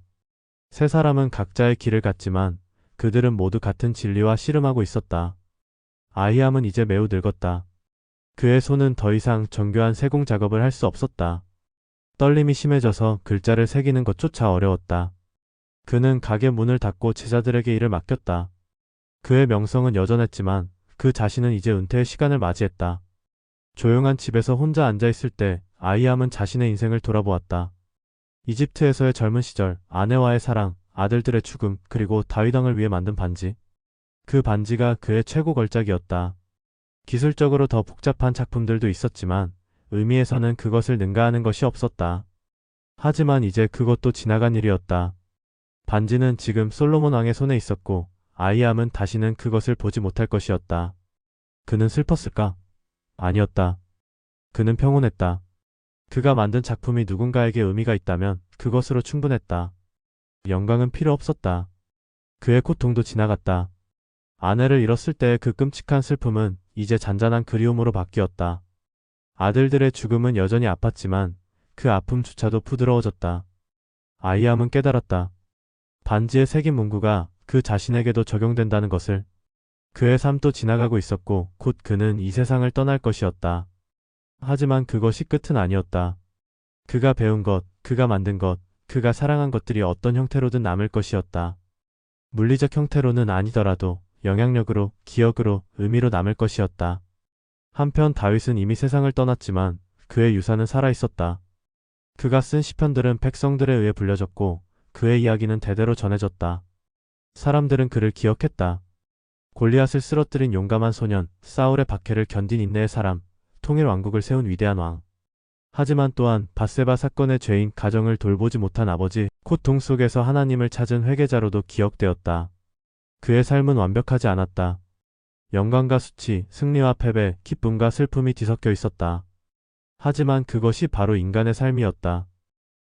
세 사람은 각자의 길을 갔지만 그들은 모두 같은 진리와 씨름하고 있었다. 아이암은 이제 매우 늙었다. 그의 손은 더 이상 정교한 세공 작업을 할 수 없었다. 떨림이 심해져서 글자를 새기는 것조차 어려웠다. 그는 가게 문을 닫고 제자들에게 일을 맡겼다. 그의 명성은 여전했지만 그 자신은 이제 은퇴의 시간을 맞이했다. 조용한 집에서 혼자 앉아있을 때 아이암은 자신의 인생을 돌아보았다. 이집트에서의 젊은 시절, 아내와의 사랑, 아들들의 죽음, 그리고 다윗왕을 위해 만든 반지. 그 반지가 그의 최고 걸작이었다. 기술적으로 더 복잡한 작품들도 있었지만 의미에서는 그것을 능가하는 것이 없었다. 하지만 이제 그것도 지나간 일이었다. 반지는 지금 솔로몬 왕의 손에 있었고 아이암은 다시는 그것을 보지 못할 것이었다. 그는 슬펐을까? 아니었다. 그는 평온했다. 그가 만든 작품이 누군가에게 의미가 있다면 그것으로 충분했다. 영광은 필요 없었다. 그의 고통도 지나갔다. 아내를 잃었을 때의 그 끔찍한 슬픔은 이제 잔잔한 그리움으로 바뀌었다. 아들들의 죽음은 여전히 아팠지만 그 아픔조차도 부드러워졌다. 아이암은 깨달았다. 반지에 새긴 문구가 그 자신에게도 적용된다는 것을. 그의 삶도 지나가고 있었고 곧 그는 이 세상을 떠날 것이었다. 하지만 그것이 끝은 아니었다. 그가 배운 것, 그가 만든 것, 그가 사랑한 것들이 어떤 형태로든 남을 것이었다. 물리적 형태로는 아니더라도 영향력으로, 기억으로, 의미로 남을 것이었다. 한편 다윗은 이미 세상을 떠났지만 그의 유산은 살아있었다. 그가 쓴 시편들은 백성들에 의해 불려졌고 그의 이야기는 대대로 전해졌다. 사람들은 그를 기억했다. 골리앗을 쓰러뜨린 용감한 소년, 사울의 박해를 견딘 인내의 사람, 통일 왕국을 세운 위대한 왕. 하지만 또한 밧세바 사건의 죄인 가정을 돌보지 못한 아버지, 고통 속에서 하나님을 찾은 회개자로도 기억되었다. 그의 삶은 완벽하지 않았다. 영광과 수치, 승리와 패배, 기쁨과 슬픔이 뒤섞여 있었다. 하지만 그것이 바로 인간의 삶이었다.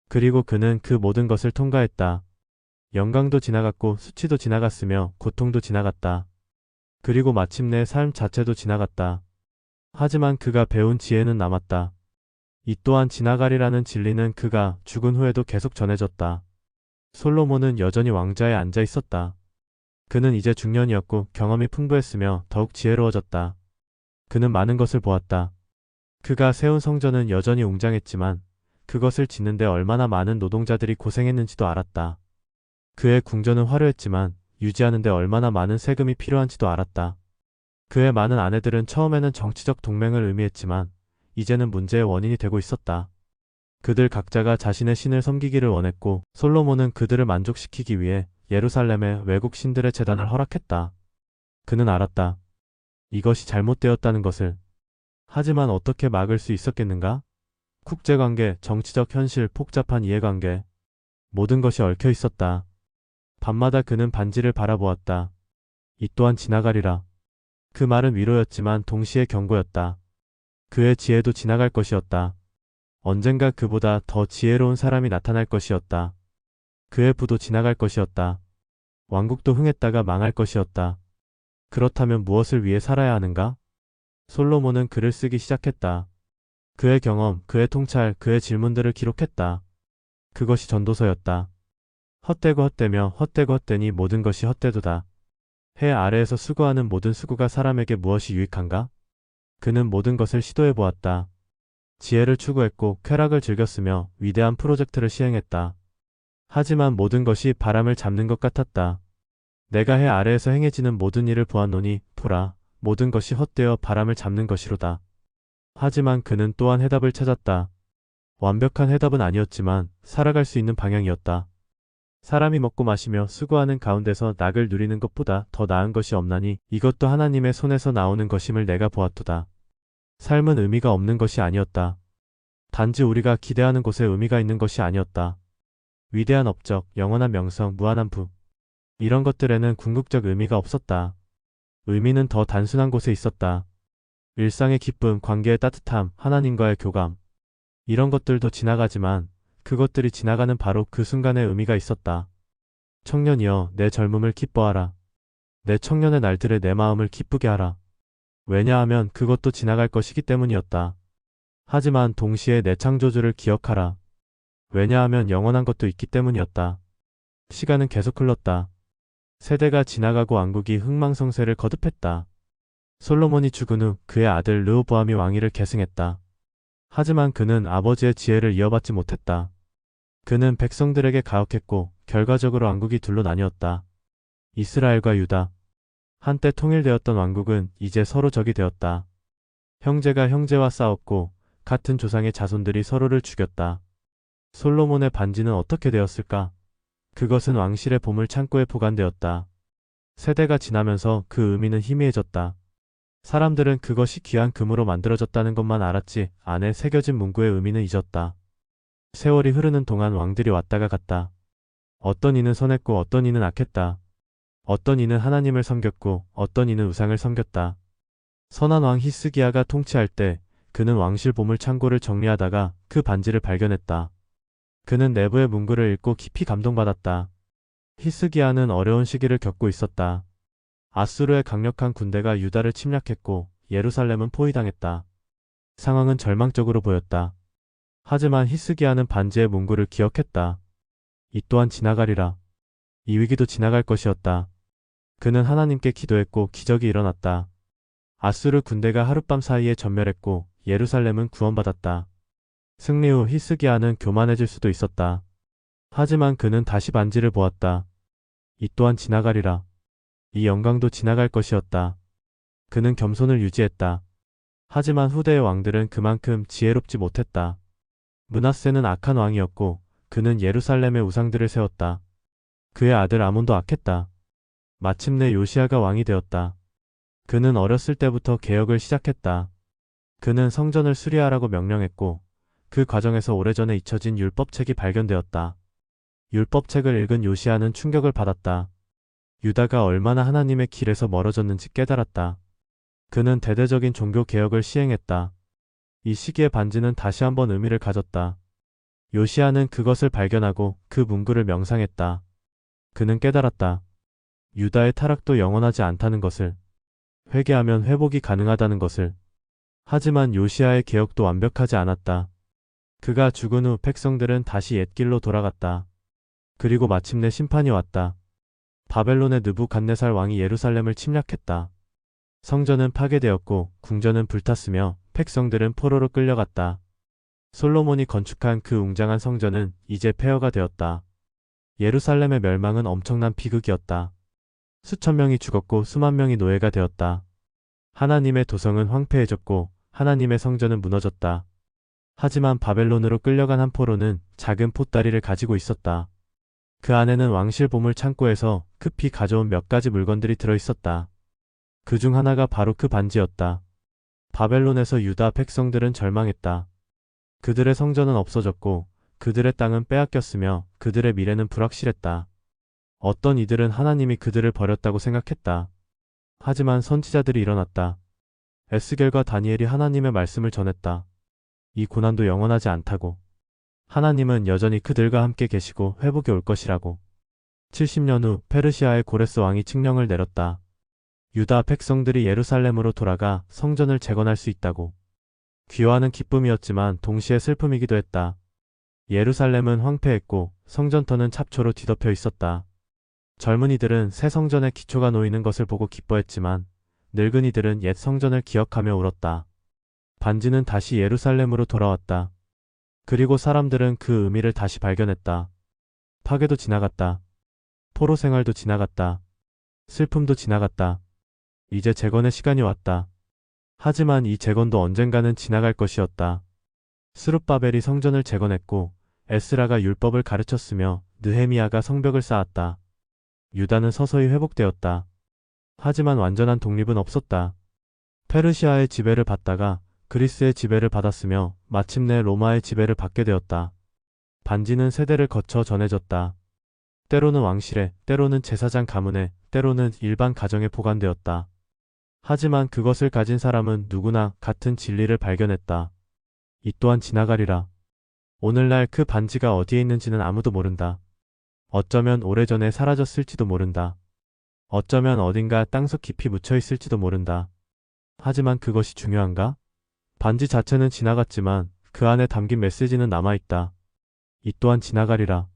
그리고 그는 그 모든 것을 통과했다. 영광도 지나갔고 수치도 지나갔으며 고통도 지나갔다. 그리고 마침내 삶 자체도 지나갔다. 하지만 그가 배운 지혜는 남았다. 이 또한 지나가리라는 진리는 그가 죽은 후에도 계속 전해졌다. 솔로몬은 여전히 왕좌에 앉아 있었다. 그는 이제 중년이었고 경험이 풍부했으며 더욱 지혜로워졌다. 그는 많은 것을 보았다. 그가 세운 성전은 여전히 웅장했지만 그것을 짓는데 얼마나 많은 노동자들이 고생했는지도 알았다. 그의 궁전은 화려했지만 유지하는데 얼마나 많은 세금이 필요한지도 알았다. 그의 많은 아내들은 처음에는 정치적 동맹을 의미했지만 이제는 문제의 원인이 되고 있었다. 그들 각자가 자신의 신을 섬기기를 원했고 솔로몬은 그들을 만족시키기 위해 예루살렘에 외국 신들의 제단을 허락했다. 그는 알았다. 이것이 잘못되었다는 것을. 하지만 어떻게 막을 수 있었겠는가? 국제관계, 정치적 현실, 복잡한 이해관계. 모든 것이 얽혀 있었다. 밤마다 그는 반지를 바라보았다. 이 또한 지나가리라. 그 말은 위로였지만 동시에 경고였다. 그의 지혜도 지나갈 것이었다. 언젠가 그보다 더 지혜로운 사람이 나타날 것이었다. 그의 부도 지나갈 것이었다. 왕국도 흥했다가 망할 것이었다. 그렇다면 무엇을 위해 살아야 하는가? 솔로몬은 글을 쓰기 시작했다. 그의 경험, 그의 통찰, 그의 질문들을 기록했다. 그것이 전도서였다. 헛되고 헛되며 헛되고 헛되니 모든 것이 헛되도다. 해 아래에서 수고하는 모든 수고가 사람에게 무엇이 유익한가? 그는 모든 것을 시도해 보았다. 지혜를 추구했고 쾌락을 즐겼으며 위대한 프로젝트를 시행했다. 하지만 모든 것이 바람을 잡는 것 같았다. 내가 해 아래에서 행해지는 모든 일을 보았노니 보라, 모든 것이 헛되어 바람을 잡는 것이로다. 하지만 그는 또한 해답을 찾았다. 완벽한 해답은 아니었지만 살아갈 수 있는 방향이었다. 사람이 먹고 마시며 수고하는 가운데서 낙을 누리는 것보다 더 나은 것이 없나니 이것도 하나님의 손에서 나오는 것임을 내가 보았도다. 삶은 의미가 없는 것이 아니었다. 단지 우리가 기대하는 곳에 의미가 있는 것이 아니었다. 위대한 업적, 영원한 명성, 무한한 부. 이런 것들에는 궁극적 의미가 없었다. 의미는 더 단순한 곳에 있었다. 일상의 기쁨, 관계의 따뜻함, 하나님과의 교감. 이런 것들도 지나가지만 그것들이 지나가는 바로 그 순간에 의미가 있었다. 청년이여, 내 젊음을 기뻐하라. 내 청년의 날들에 내 마음을 기쁘게 하라. 왜냐하면 그것도 지나갈 것이기 때문이었다. 하지만 동시에 내 창조주를 기억하라. 왜냐하면 영원한 것도 있기 때문이었다. 시간은 계속 흘렀다. 세대가 지나가고 왕국이 흥망성쇠를 거듭했다. 솔로몬이 죽은 후 그의 아들 르호보암이 왕위를 계승했다. 하지만 그는 아버지의 지혜를 이어받지 못했다. 그는 백성들에게 가혹했고 결과적으로 왕국이 둘로 나뉘었다. 이스라엘과 유다. 한때 통일되었던 왕국은 이제 서로 적이 되었다. 형제가 형제와 싸웠고 같은 조상의 자손들이 서로를 죽였다. 솔로몬의 반지는 어떻게 되었을까? 그것은 왕실의 보물 창고에 보관되었다. 세대가 지나면서 그 의미는 희미해졌다. 사람들은 그것이 귀한 금으로 만들어졌다는 것만 알았지 안에 새겨진 문구의 의미는 잊었다. 세월이 흐르는 동안 왕들이 왔다가 갔다. 어떤 이는 선했고 어떤 이는 악했다. 어떤 이는 하나님을 섬겼고 어떤 이는 우상을 섬겼다. 선한 왕 히스기야가 통치할 때 그는 왕실 보물 창고를 정리하다가 그 반지를 발견했다. 그는 내부의 문구를 읽고 깊이 감동받았다. 히스기야는 어려운 시기를 겪고 있었다. 아수르의 강력한 군대가 유다를 침략했고 예루살렘은 포위당했다. 상황은 절망적으로 보였다. 하지만 히스기야는 반지의 문구를 기억했다. 이 또한 지나가리라. 이 위기도 지나갈 것이었다. 그는 하나님께 기도했고 기적이 일어났다. 아수르 군대가 하룻밤 사이에 전멸했고 예루살렘은 구원받았다. 승리 후 히스기야는 교만해질 수도 있었다. 하지만 그는 다시 반지를 보았다. 이 또한 지나가리라. 이 영광도 지나갈 것이었다. 그는 겸손을 유지했다. 하지만 후대의 왕들은 그만큼 지혜롭지 못했다. 므낫세는 악한 왕이었고 그는 예루살렘의 우상들을 세웠다. 그의 아들 아몬도 악했다. 마침내 요시야가 왕이 되었다. 그는 어렸을 때부터 개혁을 시작했다. 그는 성전을 수리하라고 명령했고 그 과정에서 오래전에 잊혀진 율법책이 발견되었다. 율법책을 읽은 요시야는 충격을 받았다. 유다가 얼마나 하나님의 길에서 멀어졌는지 깨달았다. 그는 대대적인 종교 개혁을 시행했다. 이 시기의 반지는 다시 한번 의미를 가졌다. 요시야는 그것을 발견하고 그 문구를 명상했다. 그는 깨달았다. 유다의 타락도 영원하지 않다는 것을. 회개하면 회복이 가능하다는 것을. 하지만 요시야의 개혁도 완벽하지 않았다. 그가 죽은 후 백성들은 다시 옛길로 돌아갔다. 그리고 마침내 심판이 왔다. 바벨론의 느부갓네살 왕이 예루살렘을 침략했다. 성전은 파괴되었고 궁전은 불탔으며 백성들은 포로로 끌려갔다. 솔로몬이 건축한 그 웅장한 성전은 이제 폐허가 되었다. 예루살렘의 멸망은 엄청난 비극이었다. 수천 명이 죽었고 수만 명이 노예가 되었다. 하나님의 도성은 황폐해졌고 하나님의 성전은 무너졌다. 하지만 바벨론으로 끌려간 한 포로는 작은 포다리를 가지고 있었다. 그 안에는 왕실 보물 창고에서 급히 가져온 몇 가지 물건들이 들어있었다. 그 중 하나가 바로 그 반지였다. 바벨론에서 유다 백성들은 절망했다. 그들의 성전은 없어졌고 그들의 땅은 빼앗겼으며 그들의 미래는 불확실했다. 어떤 이들은 하나님이 그들을 버렸다고 생각했다. 하지만 선지자들이 일어났다. 에스겔과 다니엘이 하나님의 말씀을 전했다. 이 고난도 영원하지 않다고. 하나님은 여전히 그들과 함께 계시고 회복이 올 것이라고. 70년 후 페르시아의 고레스 왕이 칙령을 내렸다. 유다 백성들이 예루살렘으로 돌아가 성전을 재건할 수 있다고. 귀화하는 기쁨이었지만 동시에 슬픔이기도 했다. 예루살렘은 황폐했고 성전터는 잡초로 뒤덮여 있었다. 젊은이들은 새 성전의 기초가 놓이는 것을 보고 기뻐했지만 늙은이들은 옛 성전을 기억하며 울었다. 반지는 다시 예루살렘으로 돌아왔다. 그리고 사람들은 그 의미를 다시 발견했다. 파괴도 지나갔다. 포로 생활도 지나갔다. 슬픔도 지나갔다. 이제 재건의 시간이 왔다. 하지만 이 재건도 언젠가는 지나갈 것이었다. 스룹바벨이 성전을 재건했고 에스라가 율법을 가르쳤으며 느헤미야가 성벽을 쌓았다. 유다는 서서히 회복되었다. 하지만 완전한 독립은 없었다. 페르시아의 지배를 받다가 그리스의 지배를 받았으며 마침내 로마의 지배를 받게 되었다. 반지는 세대를 거쳐 전해졌다. 때로는 왕실에, 때로는 제사장 가문에, 때로는 일반 가정에 보관되었다. 하지만 그것을 가진 사람은 누구나 같은 진리를 발견했다. 이 또한 지나가리라. 오늘날 그 반지가 어디에 있는지는 아무도 모른다. 어쩌면 오래전에 사라졌을지도 모른다. 어쩌면 어딘가 땅속 깊이 묻혀 있을지도 모른다. 하지만 그것이 중요한가? 반지 자체는 지나갔지만 그 안에 담긴 메시지는 남아있다. 이 또한 지나가리라.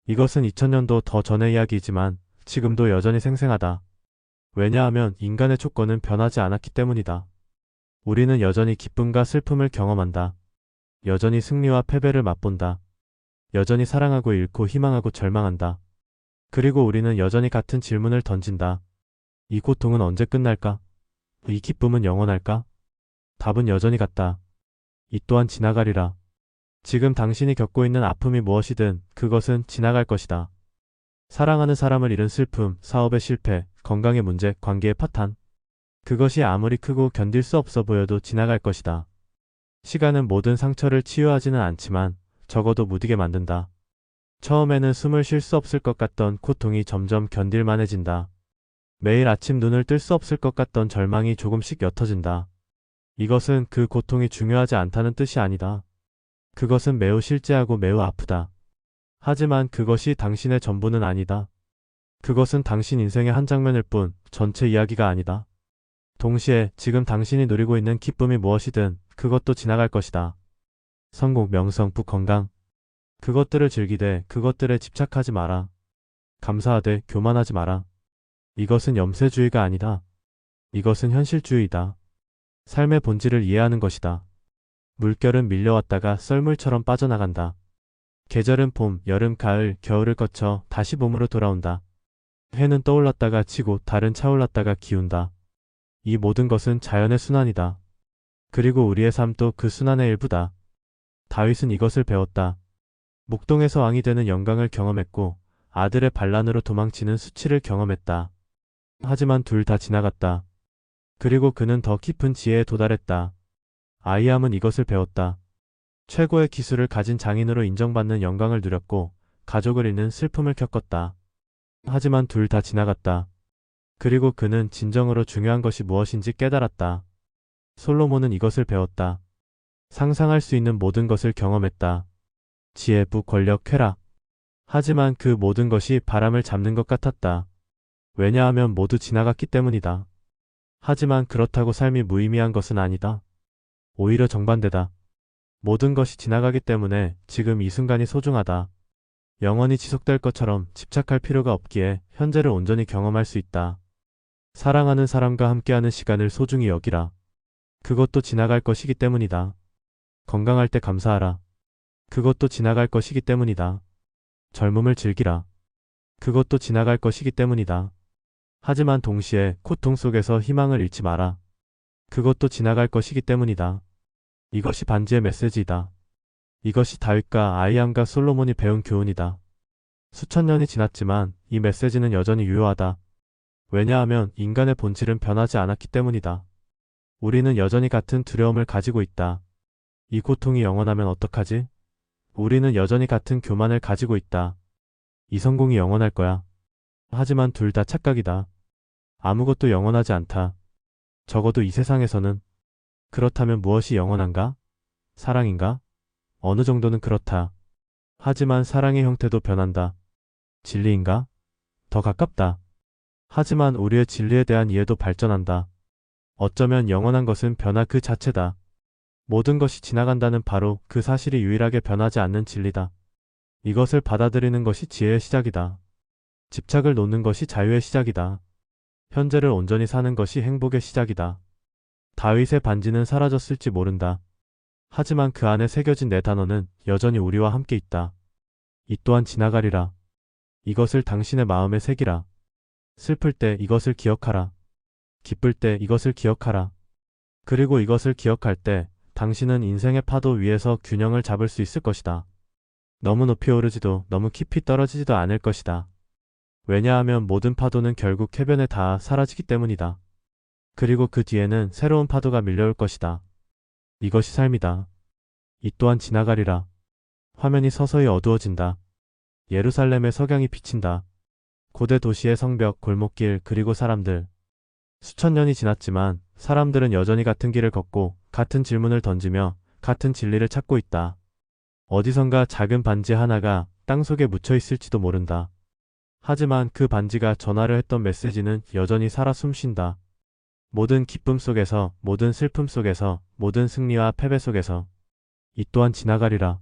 이것은 2000년도 더 전의 이야기이지만 지금도 여전히 생생하다. 왜냐하면 인간의 조건은 변하지 않았기 때문이다. 우리는 여전히 기쁨과 슬픔을 경험한다. 여전히 승리와 패배를 맛본다. 여전히 사랑하고 잃고 희망하고 절망한다. 그리고 우리는 여전히 같은 질문을 던진다. 이 고통은 언제 끝날까? 이 기쁨은 영원할까? 답은 여전히 같다. 이 또한 지나가리라. 지금 당신이 겪고 있는 아픔이 무엇이든 그것은 지나갈 것이다. 사랑하는 사람을 잃은 슬픔, 사업의 실패, 건강의 문제, 관계의 파탄. 그것이 아무리 크고 견딜 수 없어 보여도 지나갈 것이다. 시간은 모든 상처를 치유하지는 않지만 적어도 무디게 만든다. 처음에는 숨을 쉴 수 없을 것 같던 고통이 점점 견딜만해진다. 매일 아침 눈을 뜰 수 없을 것 같던 절망이 조금씩 옅어진다. 이것은 그 고통이 중요하지 않다는 뜻이 아니다. 그것은 매우 실제하고 매우 아프다. 하지만 그것이 당신의 전부는 아니다. 그것은 당신 인생의 한 장면일 뿐 전체 이야기가 아니다. 동시에 지금 당신이 누리고 있는 기쁨이 무엇이든 그것도 지나갈 것이다. 성공, 명성, 부, 건강. 그것들을 즐기되 그것들에 집착하지 마라. 감사하되 교만하지 마라. 이것은 염세주의가 아니다. 이것은 현실주의다. 삶의 본질을 이해하는 것이다. 물결은 밀려왔다가 썰물처럼 빠져나간다. 계절은 봄, 여름, 가을, 겨울을 거쳐 다시 봄으로 돌아온다. 해는 떠올랐다가 지고 달은 차올랐다가 기운다. 이 모든 것은 자연의 순환이다. 그리고 우리의 삶도 그 순환의 일부다. 다윗은 이것을 배웠다. 목동에서 왕이 되는 영광을 경험했고 아들의 반란으로 도망치는 수치를 경험했다. 하지만 둘 다 지나갔다. 그리고 그는 더 깊은 지혜에 도달했다. 아이암은 이것을 배웠다. 최고의 기술을 가진 장인으로 인정받는 영광을 누렸고 가족을 잃는 슬픔을 겪었다. 하지만 둘 다 지나갔다. 그리고 그는 진정으로 중요한 것이 무엇인지 깨달았다. 솔로몬은 이것을 배웠다. 상상할 수 있는 모든 것을 경험했다. 지혜, 부, 권력, 쾌락. 하지만 그 모든 것이 바람을 잡는 것 같았다. 왜냐하면 모두 지나갔기 때문이다. 하지만 그렇다고 삶이 무의미한 것은 아니다. 오히려 정반대다. 모든 것이 지나가기 때문에 지금 이 순간이 소중하다. 영원히 지속될 것처럼 집착할 필요가 없기에 현재를 온전히 경험할 수 있다. 사랑하는 사람과 함께하는 시간을 소중히 여기라. 그것도 지나갈 것이기 때문이다. 건강할 때 감사하라. 그것도 지나갈 것이기 때문이다. 젊음을 즐기라. 그것도 지나갈 것이기 때문이다. 하지만 동시에 고통 속에서 희망을 잃지 마라. 그것도 지나갈 것이기 때문이다. 이것이 반지의 메시지이다. 이것이 다윗과 아이암과 솔로몬이 배운 교훈이다. 수천 년이 지났지만 이 메시지는 여전히 유효하다. 왜냐하면 인간의 본질은 변하지 않았기 때문이다. 우리는 여전히 같은 두려움을 가지고 있다. 이 고통이 영원하면 어떡하지? 우리는 여전히 같은 교만을 가지고 있다. 이 성공이 영원할 거야. 하지만 둘 다 착각이다. 아무것도 영원하지 않다. 적어도 이 세상에서는. 그렇다면 무엇이 영원한가? 사랑인가? 어느 정도는 그렇다. 하지만 사랑의 형태도 변한다. 진리인가? 더 가깝다. 하지만 우리의 진리에 대한 이해도 발전한다. 어쩌면 영원한 것은 변화 그 자체다. 모든 것이 지나간다는 바로 그 사실이 유일하게 변하지 않는 진리다. 이것을 받아들이는 것이 지혜의 시작이다. 집착을 놓는 것이 자유의 시작이다. 현재를 온전히 사는 것이 행복의 시작이다. 다윗의 반지는 사라졌을지 모른다. 하지만 그 안에 새겨진 내 단어는 여전히 우리와 함께 있다. 이 또한 지나가리라. 이것을 당신의 마음에 새기라. 슬플 때 이것을 기억하라. 기쁠 때 이것을 기억하라. 그리고 이것을 기억할 때 당신은 인생의 파도 위에서 균형을 잡을 수 있을 것이다. 너무 높이 오르지도 너무 깊이 떨어지지도 않을 것이다. 왜냐하면 모든 파도는 결국 해변에 닿아 사라지기 때문이다. 그리고 그 뒤에는 새로운 파도가 밀려올 것이다. 이것이 삶이다. 이 또한 지나가리라. 화면이 서서히 어두워진다. 예루살렘의 석양이 비친다. 고대 도시의 성벽, 골목길, 그리고 사람들. 수천 년이 지났지만 사람들은 여전히 같은 길을 걷고 같은 질문을 던지며 같은 진리를 찾고 있다. 어디선가 작은 반지 하나가 땅속에 묻혀 있을지도 모른다. 하지만 그 반지가 전하려 했던 메시지는 여전히 살아 숨쉰다. 모든 기쁨 속에서, 모든 슬픔 속에서, 모든 승리와 패배 속에서 이 또한 지나가리라.